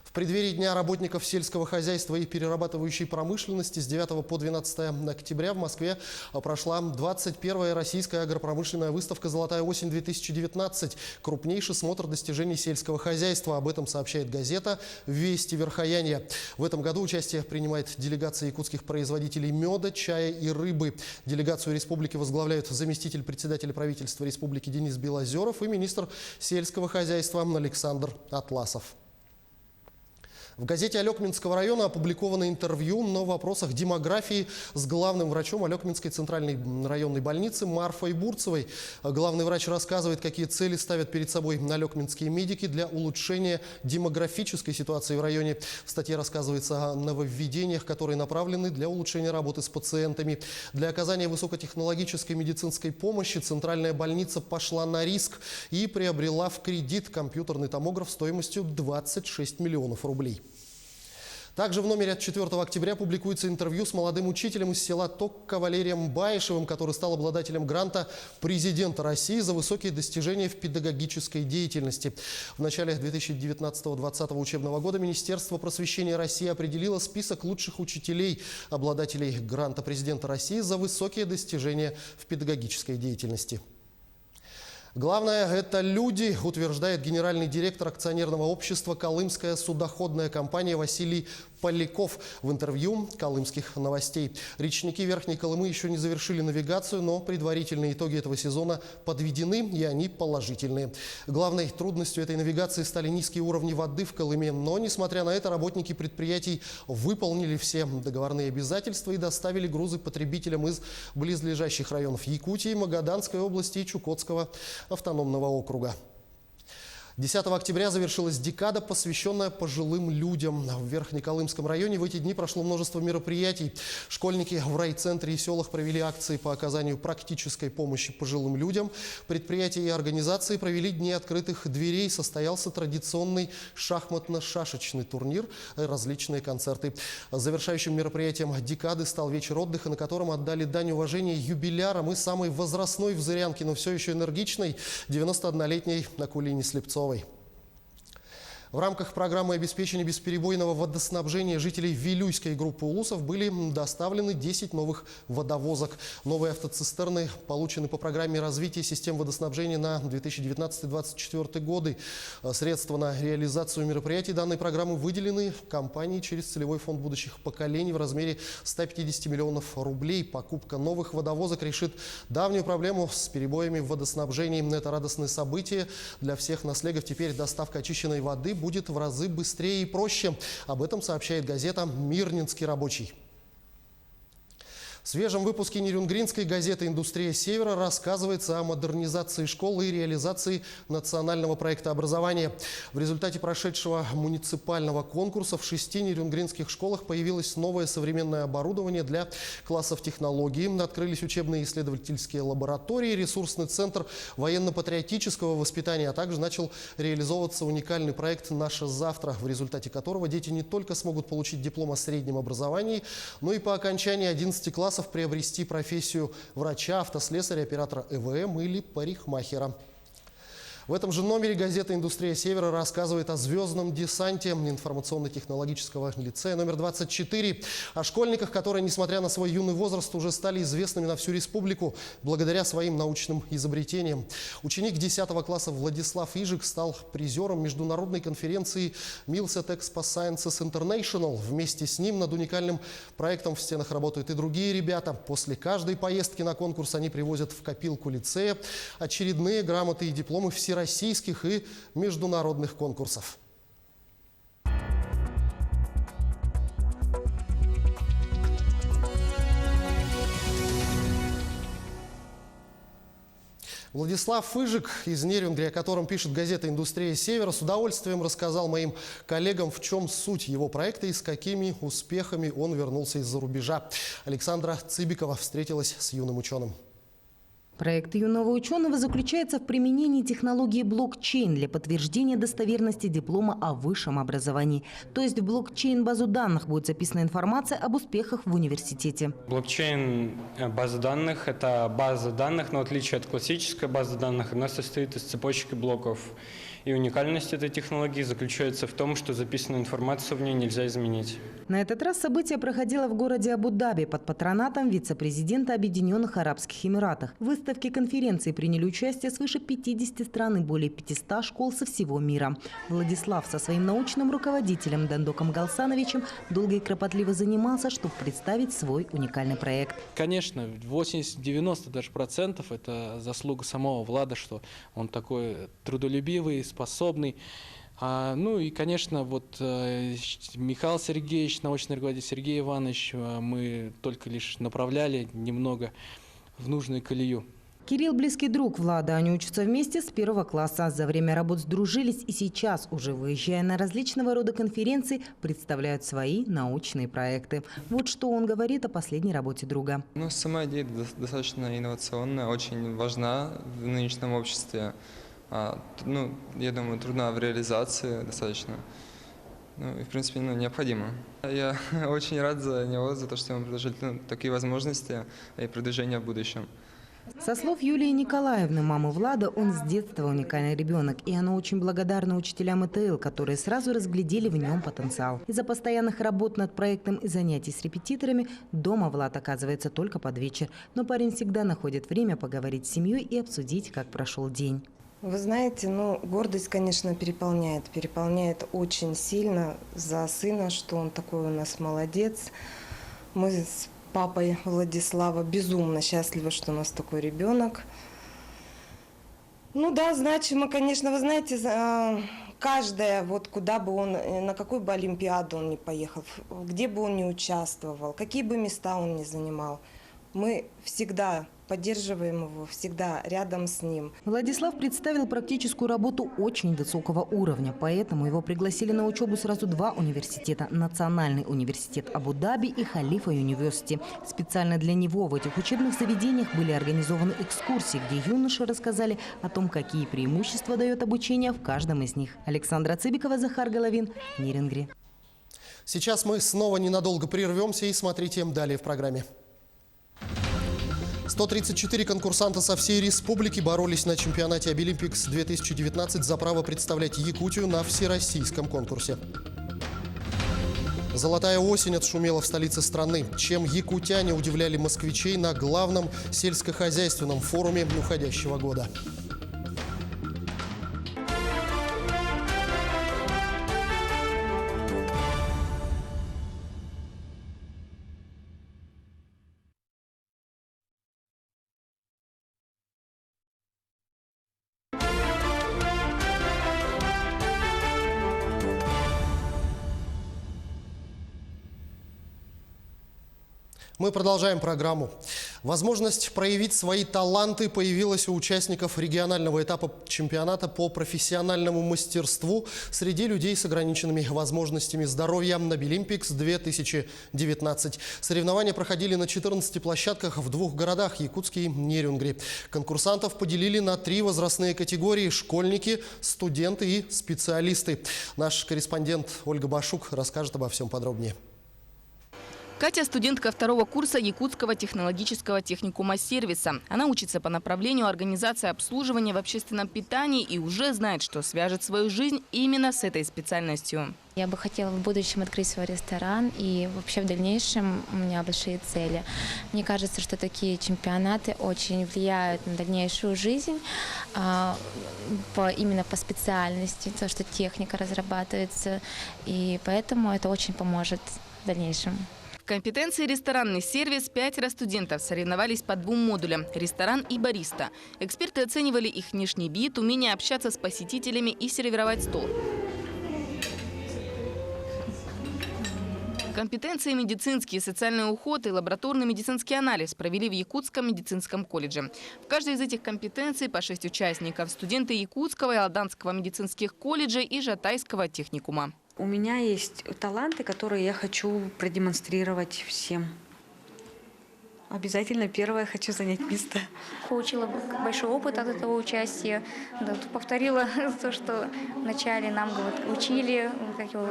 В преддверии Дня работников сельского хозяйства и перерабатывающей промышленности с 9 по 12 октября в Москве прошла 21-я российская агропромышленная выставка «Золотая осень-2019». Крупнейший смотр достижений сельского хозяйства. Об этом сообщает газета «Вести Верхоянья». В этом году участие принимает делегация якутских производителей меда, чая и рыбы. Делегацию республики возглавляют заместитель председателя правительства республики Денис Белозеров и министр сельского хозяйства Александр Атласов. В газете Алекминского района опубликовано интервью на вопросах демографии с главным врачом Алекминской центральной районной больницы Марфой Бурцевой. Главный врач рассказывает, какие цели ставят перед собой алекминские медики для улучшения демографической ситуации в районе. В статье рассказывается о нововведениях, которые направлены для улучшения работы с пациентами. Для оказания высокотехнологической медицинской помощи центральная больница пошла на риск и приобрела в кредит компьютерный томограф стоимостью 26 миллионов рублей. Также в номере от 4 октября публикуется интервью с молодым учителем из села Токка Валерием Баишевым, который стал обладателем гранта президента России за высокие достижения в педагогической деятельности. В начале 2019-2020 учебного года Министерство просвещения России определило список лучших учителей, обладателей гранта президента России за высокие достижения в педагогической деятельности. Главное – это люди, утверждает генеральный директор акционерного общества «Колымская судоходная компания» Василий Поляков в интервью «Колымских новостей». Речники Верхней Колымы еще не завершили навигацию, но предварительные итоги этого сезона подведены, и они положительные. Главной трудностью этой навигации стали низкие уровни воды в Колыме. Но, несмотря на это, работники предприятий выполнили все договорные обязательства и доставили грузы потребителям из близлежащих районов Якутии, Магаданской области и Чукотского автономного округа. 10 октября завершилась декада, посвященная пожилым людям. В Верхнеколымском районе в эти дни прошло множество мероприятий. Школьники в райцентре и селах провели акции по оказанию практической помощи пожилым людям. Предприятия и организации провели дни открытых дверей. Состоялся традиционный шахматно-шашечный турнир и различные концерты. Завершающим мероприятием декады стал вечер отдыха, на котором отдали дань уважения юбилярам и самой возрастной в Зырянке, но все еще энергичной 91-летней Акулине Слепцовой. В рамках программы обеспечения бесперебойного водоснабжения жителей Вилюйской группы улусов были доставлены 10 новых водовозок. Новые автоцистерны получены по программе развития систем водоснабжения на 2019-2024 годы. Средства на реализацию мероприятий данной программы выделены компании через целевой фонд будущих поколений в размере 150 миллионов рублей. Покупка новых водовозок решит давнюю проблему с перебоями в водоснабжении. Это радостное событие для всех наследников. Теперь доставка очищенной воды будет в разы быстрее и проще. Об этом сообщает газета «Мирнинский рабочий». В свежем выпуске нерюнгринской газеты «Индустрия Севера» рассказывается о модернизации школ и реализации национального проекта образования. В результате прошедшего муниципального конкурса в 6 нерюнгринских школах появилось новое современное оборудование для классов технологий. Открылись учебные исследовательские лаборатории, ресурсный центр военно-патриотического воспитания, а также начал реализовываться уникальный проект «Наше завтра», в результате которого дети не только смогут получить диплом о среднем образовании, но и по окончании 11 классов приобрести профессию врача, автослесаря, оператора ЭВМ или парикмахера. В этом же номере газета «Индустрия Севера» рассказывает о звездном десанте информационно-технологического лицея номер 24. О школьниках, которые, несмотря на свой юный возраст, уже стали известными на всю республику благодаря своим научным изобретениям. Ученик 10 класса Владислав Ижик стал призером международной конференции Milset Expo Sciences International. Вместе с ним над уникальным проектом в стенах работают и другие ребята. После каждой поездки на конкурс они привозят в копилку лицея очередные грамоты и дипломы всероссийских и международных конкурсов. Владислав Ижик из Нерюнгри, о котором пишет газета «Индустрия Севера», с удовольствием рассказал моим коллегам, в чем суть его проекта и с какими успехами он вернулся из-за рубежа. Александра Цыбикова встретилась с юным ученым. Проект юного ученого заключается в применении технологии блокчейн для подтверждения достоверности диплома о высшем образовании. То есть в блокчейн-базу данных будет записана информация об успехах в университете. Блокчейн-база данных – это база данных, но в отличие от классической базы данных, она состоит из цепочки блоков. И уникальность этой технологии заключается в том, что записанную информацию в ней нельзя изменить. На этот раз событие проходило в городе Абу-Даби под патронатом вице-президента Объединенных Арабских Эмиратов. В выставке конференции приняли участие свыше 50 стран и более 500 школ со всего мира. Владислав со своим научным руководителем Дандоком Галсановичем долго и кропотливо занимался, чтобы представить свой уникальный проект. Конечно, 80-90 даже процентов это заслуга самого Влада, что он такой трудолюбивый, способный. Ну и, конечно, вот Михаил Сергеевич, научный руководитель Сергей Иванович, мы только лишь направляли немного в нужную колею. Кирилл – близкий друг Влада. Они учатся вместе с 1 класса. За время работ сдружились и сейчас, уже выезжая на различного рода конференции, представляют свои научные проекты. Вот что он говорит о последней работе друга. Сама идея достаточно инновационная, очень важна в нынешнем обществе. Я думаю, трудна в реализации достаточно. И, в принципе, необходимо. Я очень рад за него, за то, что ему предложили такие возможности и продвижение в будущем. Со слов Юлии Николаевны, мамы Влада, он с детства уникальный ребенок. И она очень благодарна учителям ИТЛ, которые сразу разглядели в нем потенциал. Из-за постоянных работ над проектом и занятий с репетиторами дома Влад оказывается только под вечер. Но парень всегда находит время поговорить с семьей и обсудить, как прошел день. Вы знаете, гордость, конечно, переполняет очень сильно за сына, что он такой у нас молодец. Мы с папой Владислава безумно счастливы, что у нас такой ребенок. Значимо, конечно, вы знаете, каждая, куда бы он, на какую бы олимпиаду он ни поехал, где бы он ни участвовал, какие бы места он ни занимал, мы всегда поддерживаем его, всегда рядом с ним. Владислав представил практическую работу очень высокого уровня, поэтому его пригласили на учебу сразу 2 университета – Национальный университет Абу-Даби и Халифа Юниверсити. Специально для него в этих учебных заведениях были организованы экскурсии, где юноши рассказали о том, какие преимущества дает обучение в каждом из них. Александра Цыбикова, Захар Головин, Нерюнгри. Сейчас мы снова ненадолго прервемся и смотрите далее в программе. С 134 конкурсанта со всей республики боролись на чемпионате Обилимпикс-2019 за право представлять Якутию на всероссийском конкурсе. Золотая осень отшумела в столице страны. Чем якутяне удивляли москвичей на главном сельскохозяйственном форуме уходящего года. Мы продолжаем программу. Возможность проявить свои таланты появилась у участников регионального этапа чемпионата по профессиональному мастерству среди людей с ограниченными возможностями здоровья на Обилимпикс-2019. Соревнования проходили на 14 площадках в 2 городах – Якутске и Нерюнгри. Конкурсантов поделили на 3 возрастные категории – школьники, студенты и специалисты. Наш корреспондент Ольга Башук расскажет обо всем подробнее. Катя – студентка 2-го курса Якутского технологического техникума сервиса. Она учится по направлению организации обслуживания в общественном питании и уже знает, что свяжет свою жизнь именно с этой специальностью. Я бы хотела в будущем открыть свой ресторан, и вообще в дальнейшем у меня большие цели. Мне кажется, что такие чемпионаты очень влияют на дальнейшую жизнь, именно по специальности, то, что техника разрабатывается, и поэтому это очень поможет в дальнейшем. В компетенции ресторанный сервис 5 студентов соревновались по 2 модулям – ресторан и бариста. Эксперты оценивали их внешний вид, умение общаться с посетителями и сервировать стол. Компетенции медицинский, социальный уход и лабораторный медицинский анализ провели в Якутском медицинском колледже. В каждой из этих компетенций по 6 участников – студенты Якутского и Алданского медицинских колледжей и Жатайского техникума. У меня есть таланты, которые я хочу продемонстрировать всем. Обязательно первое хочу занять место. Получила большой опыт от этого участия. Повторила то, что вначале нам учили, как его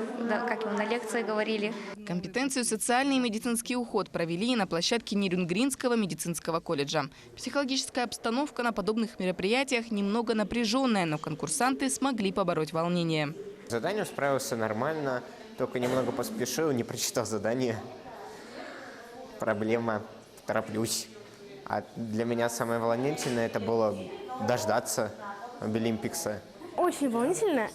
на лекции говорили. Компетенцию «Социальный и медицинский уход» провели на площадке Нерюнгринского медицинского колледжа. Психологическая обстановка на подобных мероприятиях немного напряженная, но конкурсанты смогли побороть волнение. С заданием справился нормально, только немного поспешил, не прочитал задание. Проблема. Тороплюсь. А для меня самое волнительное это было дождаться Обилимпикса. Очень волнительно,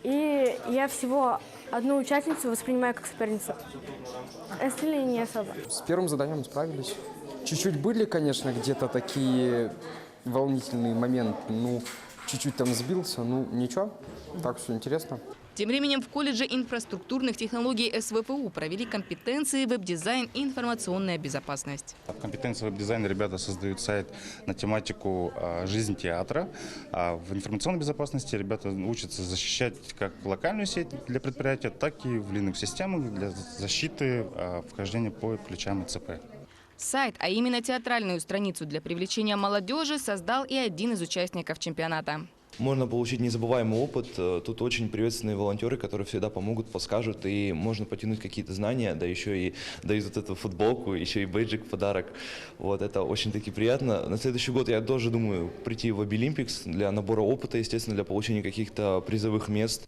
и я всего одну участницу воспринимаю как соперницу. Остальные не особо. С первым заданием справились. Чуть-чуть были, конечно, где-то такие волнительные моменты. Чуть-чуть там сбился, ничего. Так все интересно. Тем временем в колледже инфраструктурных технологий СВПУ провели компетенции веб-дизайн и информационная безопасность. В компетенции веб-дизайна ребята создают сайт на тематику «Жизнь театра». А в информационной безопасности ребята учатся защищать как локальную сеть для предприятия, так и в Linux-системы для защиты вхождения по ключам ИЦП. Сайт, а именно театральную страницу для привлечения молодежи, создал и один из участников чемпионата. Можно получить незабываемый опыт. Тут очень приветственные волонтеры, которые всегда помогут, подскажут, и можно потянуть какие-то знания, да еще и дают вот эту футболку, еще и бейджик в подарок. Вот это очень-таки приятно. На следующий год я тоже думаю прийти в Обилимпикс для набора опыта, естественно, для получения каких-то призовых мест.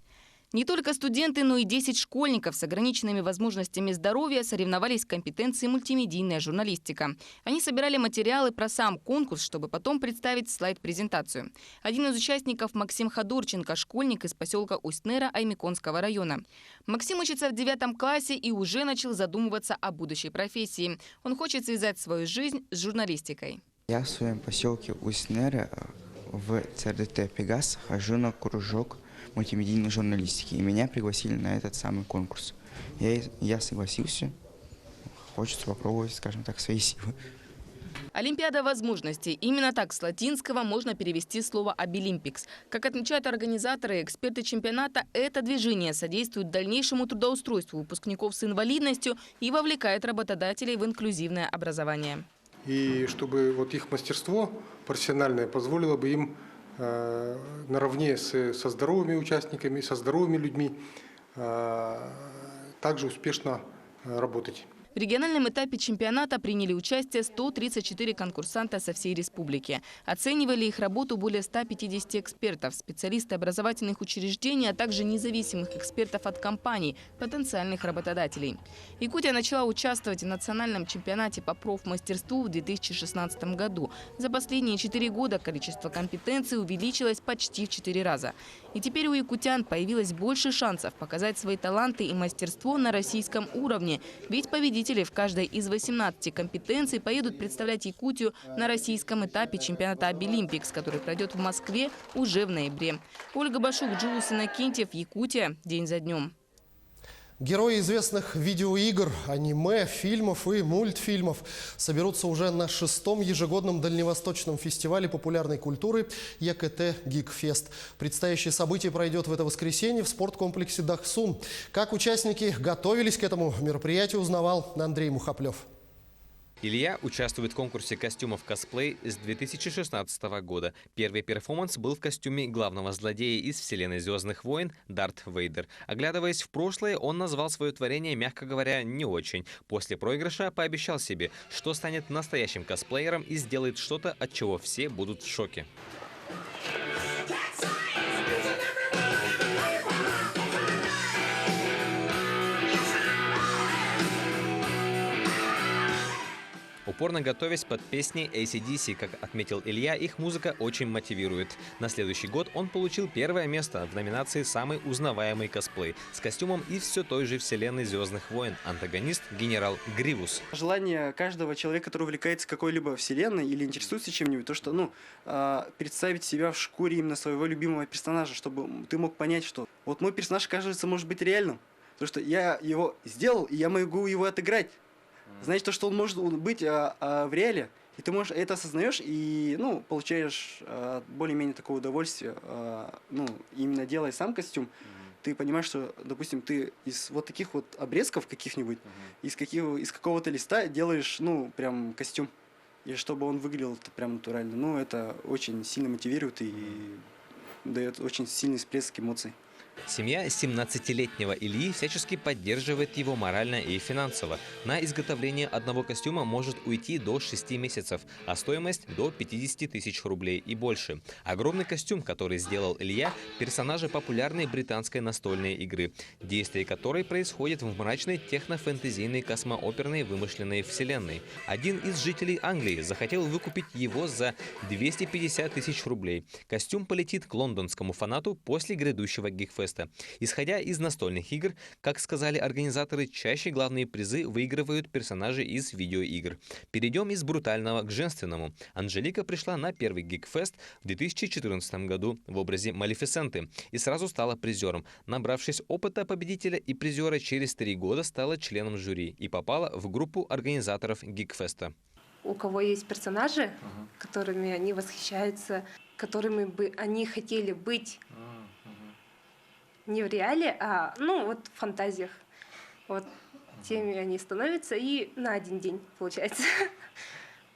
Не только студенты, но и 10 школьников с ограниченными возможностями здоровья соревновались в компетенции мультимедийная журналистика. Они собирали материалы про сам конкурс, чтобы потом представить слайд-презентацию. Один из участников – Максим Ходорченко, школьник из поселка Усть-Нера Аймиконского района. Максим учится в 9 классе и уже начал задумываться о будущей профессии. Он хочет связать свою жизнь с журналистикой. Я в своем поселке Усть-Нера в ЦРДТ «Пегас» хожу на кружок мультимедийной журналистики, и меня пригласили на этот самый конкурс. Я согласился, хочется попробовать, скажем так, свои силы. Олимпиада возможностей. Именно так с латинского можно перевести слово «Обилимпикс». Как отмечают организаторы и эксперты чемпионата, это движение содействует дальнейшему трудоустройству выпускников с инвалидностью и вовлекает работодателей в инклюзивное образование. И чтобы их мастерство профессиональное позволило бы им наравне со здоровыми участниками, со здоровыми людьми также успешно работать. В региональном этапе чемпионата приняли участие 134 конкурсанта со всей республики. Оценивали их работу более 150 экспертов, специалисты образовательных учреждений, а также независимых экспертов от компаний, потенциальных работодателей. Якутия начала участвовать в национальном чемпионате по профмастерству в 2016 году. За последние 4 года количество компетенций увеличилось почти в 4 раза. И теперь у якутян появилось больше шансов показать свои таланты и мастерство на российском уровне. Ведь победители в каждой из 18 компетенций поедут представлять Якутию на российском этапе чемпионата Обилимпикс, который пройдет в Москве уже в ноябре. Ольга Башук, Джулус Иннокентьев, Якутия. День за днем. Герои известных видеоигр, аниме, фильмов и мультфильмов соберутся уже на 6-м ежегодном дальневосточном фестивале популярной культуры ЕКТ Гикфест. Предстоящее событие пройдет в это воскресенье в спорткомплексе Дахсун. Как участники готовились к этому мероприятию, узнавал Андрей Мухоплев. Илья участвует в конкурсе костюмов косплей с 2016 года. Первый перформанс был в костюме главного злодея из вселенной «Звездных войн» Дарт Вейдер. Оглядываясь в прошлое, он назвал свое творение, мягко говоря, не очень. После проигрыша пообещал себе, что станет настоящим косплеером и сделает что-то, от чего все будут в шоке. Упорно готовясь под песни AC/DC, как отметил Илья, их музыка очень мотивирует. На следующий год он получил первое место в номинации «Самый узнаваемый косплей» с костюмом из все той же вселенной «Звездных войн». Антагонист – генерал Гривус. Желание каждого человека, который увлекается какой-либо вселенной или интересуется чем-нибудь, то что, представить себя в шкуре именно своего любимого персонажа, чтобы ты мог понять, что вот мой персонаж, кажется, может быть реальным. Потому что я его сделал, и я могу его отыграть. Значит, то, что он может быть в реале, и ты можешь это осознаешь и получаешь более-менее такое удовольствие, именно делая сам костюм. Ты понимаешь, что, допустим, ты из вот таких вот обрезков каких-нибудь, из какого-то листа делаешь, прям костюм. И чтобы он выглядел прям натурально. Это очень сильно мотивирует и дает очень сильный всплеск эмоций. Семья 17-летнего Ильи всячески поддерживает его морально и финансово. На изготовление одного костюма может уйти до 6 месяцев, а стоимость до 50 тысяч рублей и больше. Огромный костюм, который сделал Илья, персонажи популярной британской настольной игры, действие которой происходит в мрачной техно-фэнтезийной космооперной вымышленной вселенной. Один из жителей Англии захотел выкупить его за 250 тысяч рублей. Костюм полетит к лондонскому фанату после грядущего Гикфеста. Исходя из настольных игр, как сказали организаторы, чаще главные призы выигрывают персонажи из видеоигр. Перейдем из брутального к женственному. Анжелика пришла на первый Гикфест в 2014 году в образе Малефисенты и сразу стала призером. Набравшись опыта победителя и призера, через 3 года стала членом жюри и попала в группу организаторов Гикфеста. У кого есть персонажи, которыми они восхищаются, которыми бы они хотели быть, не в реале, а в фантазиях. Вот теми они становятся, и на один день получается.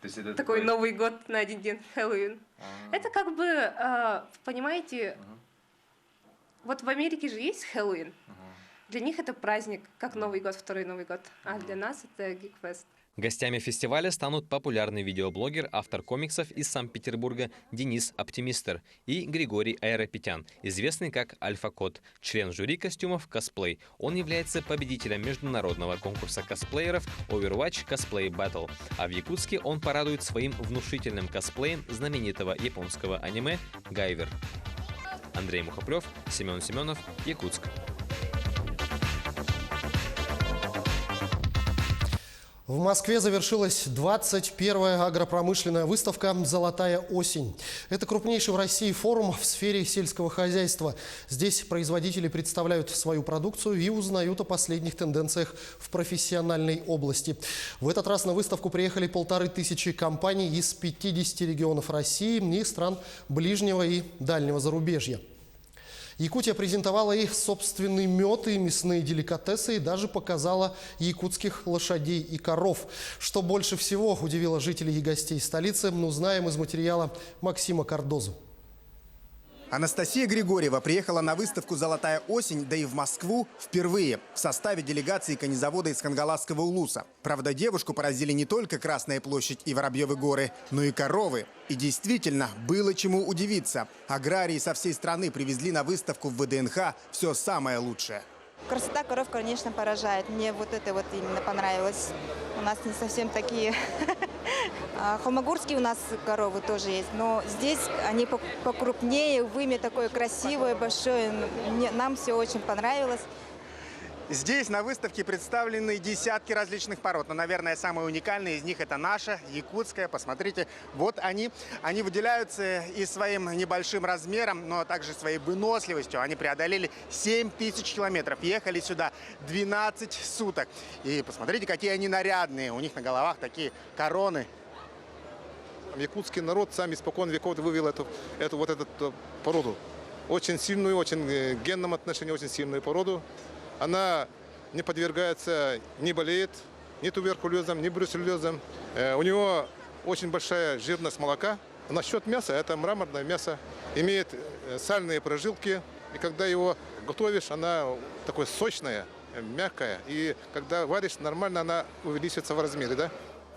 То есть это такой Новый год на один день, Хэллоуин. Это как бы, понимаете, вот в Америке же есть Хэллоуин. Для них это праздник, как Новый год, второй Новый год. А для нас это Гикфест. Гостями фестиваля станут популярный видеоблогер, автор комиксов из Санкт-Петербурга Денис Оптимистер и Григорий Аэропетян, известный как Альфа-Кот, член жюри костюмов «Косплей». Он является победителем международного конкурса косплееров Overwatch Cosplay Battle. А в Якутске он порадует своим внушительным косплеем знаменитого японского аниме «Гайвер». Андрей Мухоплев, Семен Семенов, Якутск. В Москве завершилась 21-я агропромышленная выставка «Золотая осень». Это крупнейший в России форум в сфере сельского хозяйства. Здесь производители представляют свою продукцию и узнают о последних тенденциях в профессиональной области. В этот раз на выставку приехали 1500 компаний из 50 регионов России и стран ближнего и дальнего зарубежья. Якутия презентовала и собственный мед, и мясные деликатесы, и даже показала якутских лошадей и коров. Что больше всего удивило жителей и гостей столицы, узнаем из материала Максима Кардозу. Анастасия Григорьева приехала на выставку «Золотая осень», да и в Москву впервые в составе делегации конезавода из Хангаласского улуса. Правда, девушку поразили не только Красная площадь и Воробьевы горы, но и коровы. И действительно, было чему удивиться. Аграрии со всей страны привезли на выставку в ВДНХ все самое лучшее. Красота коров, конечно, поражает. Мне вот это вот именно понравилось. У нас не совсем такие... Холмогорские у нас коровы тоже есть, но здесь они покрупнее, вымя такое красивое, большое. Нам все очень понравилось. Здесь на выставке представлены десятки различных пород. Но, наверное, самые уникальные из них – это наша, якутская. Посмотрите, вот они. Они выделяются и своим небольшим размером, но также своей выносливостью. Они преодолели 7000 километров, ехали сюда 12 суток. И посмотрите, какие они нарядные. У них на головах такие короны. Якутский народ сам испокон веков вывел эту породу. Очень сильную, очень в генном отношении очень сильную породу. Она не подвергается, не болеет ни туберкулезом, ни бруцеллезом. У него очень большая жирность молока. Насчет мяса, это мраморное мясо. Имеет сальные прожилки. И когда его готовишь, она такое сочная, мягкая. И когда варишь, нормально она увеличится в размере, да?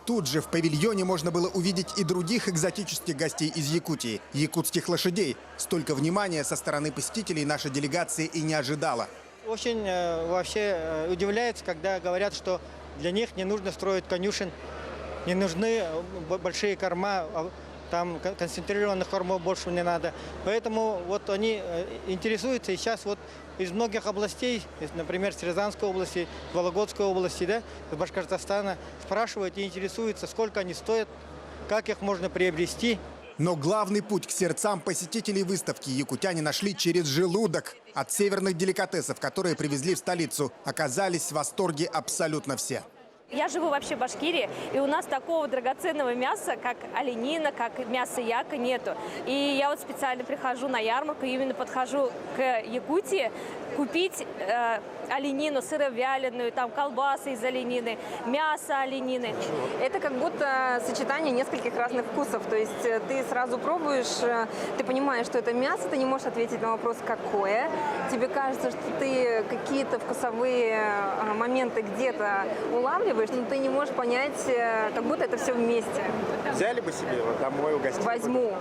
Тут же в павильоне можно было увидеть и других экзотических гостей из Якутии – якутских лошадей. Столько внимания со стороны посетителей наша делегация и не ожидала. Очень вообще удивляется, когда говорят, что для них не нужно строить конюшен, не нужны большие корма, там концентрированных кормов больше не надо. Поэтому вот они интересуются, и сейчас вот из многих областей, например, с Рязанской области, Вологодской области, да, с Башкортостана, спрашивают и интересуются, сколько они стоят, как их можно приобрести. Но главный путь к сердцам посетителей выставки якутяне нашли через желудок. От северных деликатесов, которые привезли в столицу, оказались в восторге абсолютно все. Я живу вообще в Башкирии, и у нас такого драгоценного мяса, как оленина, как мясо яка, нету. И я вот специально прихожу на ярмарку, именно подхожу к Якутии, купить оленину сыровяленую, там колбасы из оленины, мясо оленины. Это как будто сочетание нескольких разных вкусов. То есть ты сразу пробуешь, ты понимаешь, что это мясо, ты не можешь ответить на вопрос, какое. Тебе кажется, что ты какие-то вкусовые моменты где-то улавливаешь, но ты не можешь понять, как будто это все вместе. Взяли бы себе вот домой, угостили? Возьму.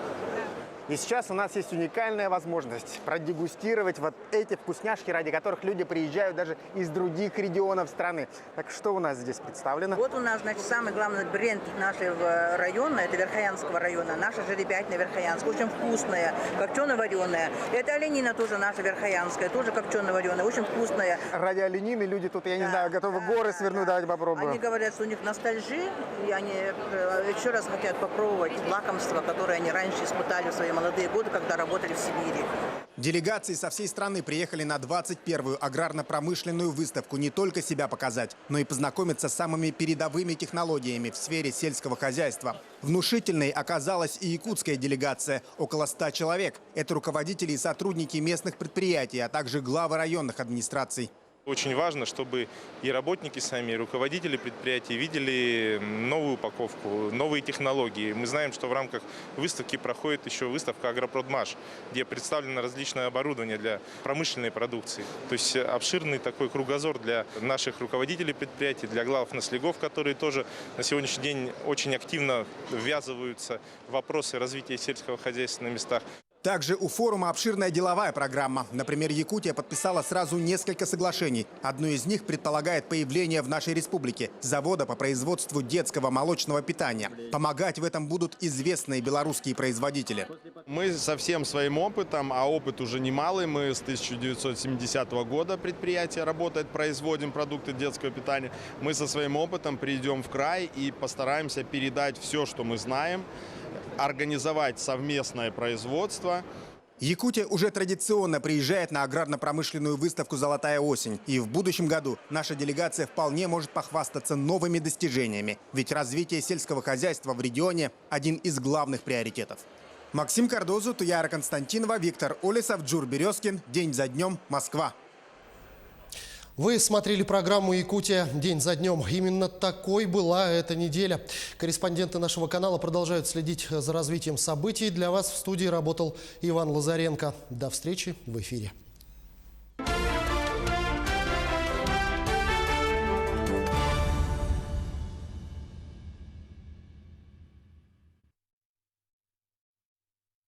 И сейчас у нас есть уникальная возможность продегустировать вот эти вкусняшки, ради которых люди приезжают даже из других регионов страны. Так что у нас здесь представлено? Вот у нас, значит, самый главный бренд нашего района, это Верхоянского района. Наша жеребятня Верхоянская, очень вкусная, копчено-вареная. Это оленина тоже наша Верхоянская, тоже копчено-вареная, очень вкусная. Ради оленины люди тут, я не знаю, готовы горы свернуть, давайте попробуем. Они говорят, что у них ностальжи, и они еще раз хотят попробовать лакомства, которые они раньше испытали в своем молодые годы, когда работали в Сибири. Делегации со всей страны приехали на 21-ю аграрно-промышленную выставку не только себя показать, но и познакомиться с самыми передовыми технологиями в сфере сельского хозяйства. Внушительной оказалась и якутская делегация – около 100 человек. Это руководители и сотрудники местных предприятий, а также главы районных администраций. Очень важно, чтобы и работники сами, и руководители предприятий видели новую упаковку, новые технологии. Мы знаем, что в рамках выставки проходит еще выставка «Агропродмаш», где представлено различное оборудование для промышленной продукции. То есть обширный такой кругозор для наших руководителей предприятий, для глав наслегов, которые тоже на сегодняшний день очень активно ввязываются в вопросы развития сельского хозяйства на местах. Также у форума обширная деловая программа. Например, Якутия подписала сразу несколько соглашений. Одно из них предполагает появление в нашей республике завода по производству детского молочного питания. Помогать в этом будут известные белорусские производители. Мы со всем своим опытом, а опыт уже немалый, мы с 1970 года предприятие работает, производим продукты детского питания. Мы со своим опытом придем в край и постараемся передать все, что мы знаем, организовать совместное производство. Якутия уже традиционно приезжает на аграрно-промышленную выставку «Золотая осень». И в будущем году наша делегация вполне может похвастаться новыми достижениями. Ведь развитие сельского хозяйства в регионе – один из главных приоритетов. Максим Кардозу, Туяра Константинова, Виктор Олесов, Джур Березкин. День за днем. Москва. Вы смотрели программу «Якутия. День за днем». Именно такой была эта неделя. Корреспонденты нашего канала продолжают следить за развитием событий. Для вас в студии работал Иван Лазаренко. До встречи в эфире.